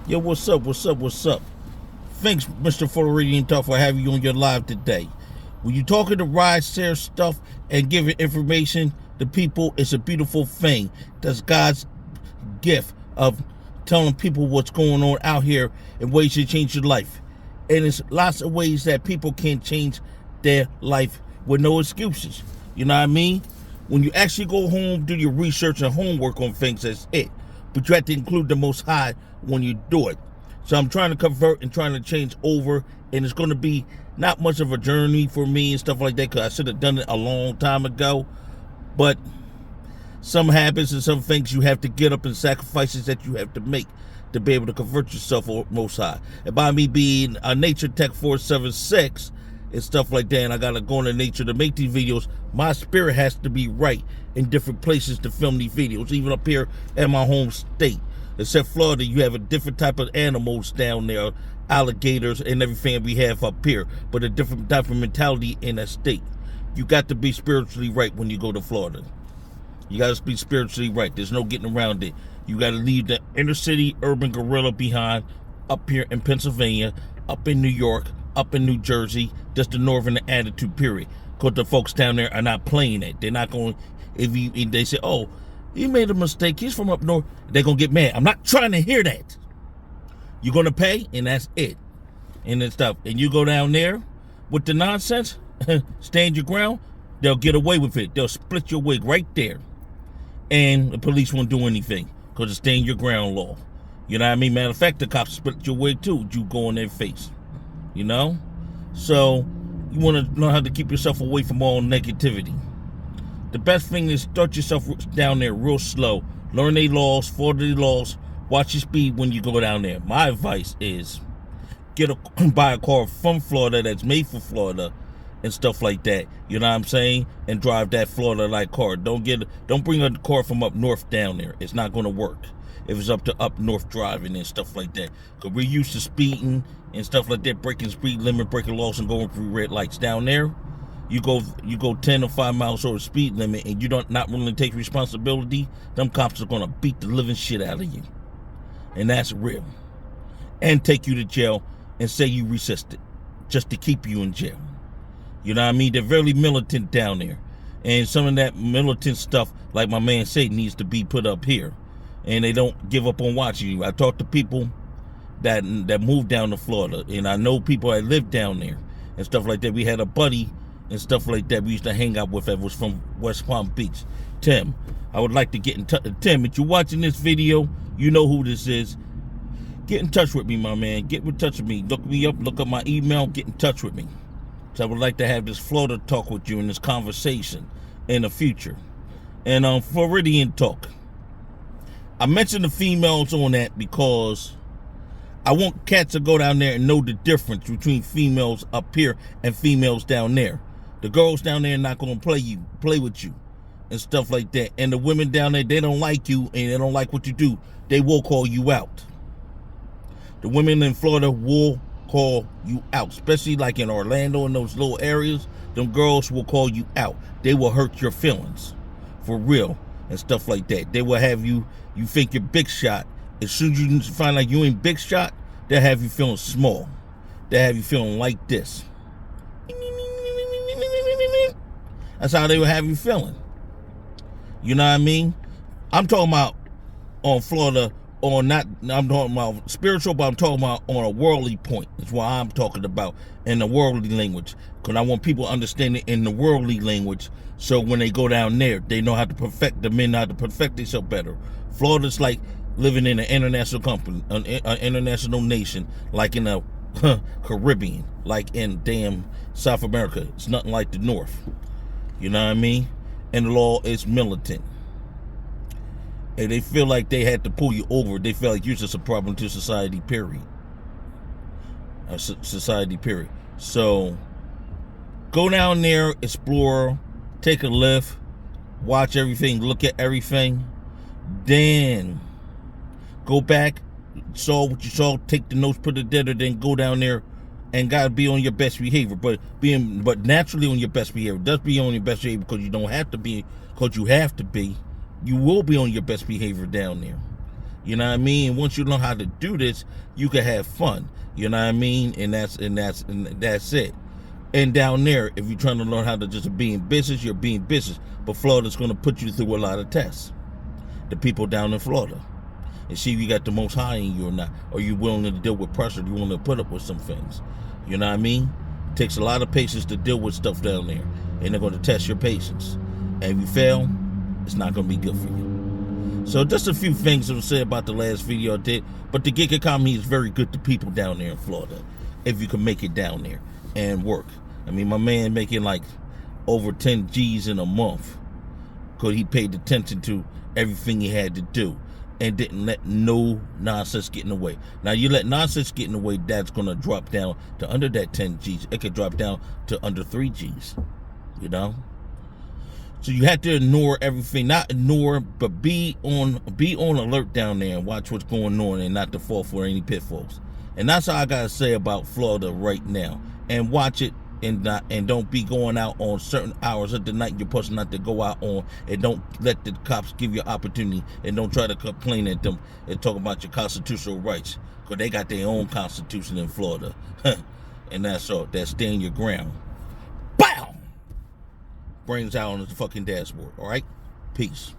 Yo, what's up? What's up? What's up? Thanks, Mr. Floridian Talk, for having you on your live today. When you're talking to Ride, share stuff, and giving information to people, it's a beautiful thing. That's God's gift of telling people what's going on out here and ways to change your life. And there's lots of ways that people can change their life with no excuses. You know what I mean? When you actually go home, do your research and homework on things, that's it. But you have to include the Most High when you do it. So I'm trying to convert and trying to change over, and it's going to be not much of a journey for me and stuff like that, because I should have done it a long time ago. But some habits and some things you have to get up, and sacrifices that you have to make to be able to convert yourself on Most High. And by me being a Nature Tech 476 and stuff like that, and I gotta go into nature to make these videos, my spirit has to be right in different places to film these videos, even up here at my home state. Except Florida, you have a different type of animals down there, alligators and everything we have up here, but a different type of mentality in that state. You got to be spiritually right when you go to Florida. You got to be spiritually right. There's no getting around it. You got to leave the inner city urban gorilla behind up here in Pennsylvania, up in New York, up in New Jersey, just the northern attitude period. Because the folks down there are not playing it. They're not going, if they say, oh, he made a mistake, he's from up north, they're going to get mad. I'm not trying to hear that. You're going to pay, and that's it. And then stuff. And you go down there with the nonsense, stand your ground, they'll get away with it. They'll split your wig right there. And the police won't do anything because it's stand your ground law. You know what I mean? Matter of fact, the cops split your wig too. You go in their face. You know? So you want to learn how to keep yourself away from all negativity. The best thing is start yourself down there real slow. Learn their laws, follow their laws. Watch your speed when you go down there. My advice is buy a car from Florida that's made for Florida and stuff like that. You know what I'm saying? And drive that Florida-like car. Don't bring a car from up north down there. It's not going to work if it's up to up north driving and stuff like that. Because we're used to speeding and stuff like that, breaking speed limit, breaking laws, and going through red lights. Down there, you go 10 or 5 miles over the speed limit, and you not willing to take responsibility, them cops are going to beat the living shit out of you. And that's real. And take you to jail and say you resisted just to keep you in jail. You know what I mean? They're very militant down there. And some of that militant stuff, like my man said, needs to be put up here. And they don't give up on watching you. I talk to people that moved down to Florida, and I know people that live down there and stuff like that. We had a buddy and stuff like that we used to hang out with that was from West Palm Beach. Tim, I would like to get in touch. Tim, if you're watching this video, you know who this is. Get in touch with me, my man. Get in touch with me. Look me up, look up my email, get in touch with me. So I would like to have this Florida talk with you in this conversation in the future. And Floridian talk. I mentioned the females on that because I want cats to go down there and know the difference between females up here and females down there. The girls down there are not going to play with you and stuff like that. And the women down there, they don't like you and they don't like what you do. They will call you out. The women in Florida will call you out, especially like in Orlando and those little areas. Them girls will call you out. They will hurt your feelings for real and stuff like that. They will have you think you're big shot. As soon as you find out you ain't big shot, they'll have you feeling small. They'll have you feeling like this. That's how they will have you feeling. You know what I mean? I'm talking about on Florida, I'm talking about spiritual, but I'm talking about on a worldly point. That's what I'm talking about in the worldly language. Because I want people to understand it in the worldly language. So when they go down there, they know how to perfect, the men know how to perfect themselves better. Florida's like living in an international company, an international nation, like in a Caribbean, like in damn South America. It's nothing like the North. You know what I mean? And the law is militant. And they feel like they had to pull you over. They feel like you're just a problem to society, period. Society, period. So go down there, explore, take a lift, watch everything, look at everything. Then go back, saw what you saw, take the notes, put it there, then go down there and gotta be on your best behavior. But naturally on your best behavior. Just be on your best behavior because you don't have to be, because you have to be. You will be on your best behavior down there. You know what I mean? And once you learn how to do this, you can have fun. You know what I mean? And that's it. And down there, if you're trying to learn how to just be in business, you're being business. But Florida's going to put you through a lot of tests. The people down in Florida. And see if you got the most high in you or not. Or you willing to deal with pressure. You willing to put up with some things. You know what I mean? It takes a lot of patience to deal with stuff down there. And they're going to test your patience. And if you fail, it's not going to be good for you. So just a few things to say about the last video I did. But the gig economy is very good to people down there in Florida. If you can make it down there and work. I mean, my man making like over 10 G's in a month. Because he paid attention to everything he had to do. And didn't let no nonsense get in the way. Now, you let nonsense get in the way, that's going to drop down to under that 10 G's. It could drop down to under 3 G's. You know? So you have to ignore everything. Not ignore, but be on alert down there and watch what's going on and not to fall for any pitfalls. And that's all I got to say about Florida right now. And watch it and don't be going out on certain hours of the night you're supposed not to go out on, and don't let the cops give you opportunity, and don't try to complain at them and talk about your constitutional rights, because they got their own constitution in Florida. And that's all. That's stand your ground. Bow! Brains out on the fucking dashboard. All right? Peace.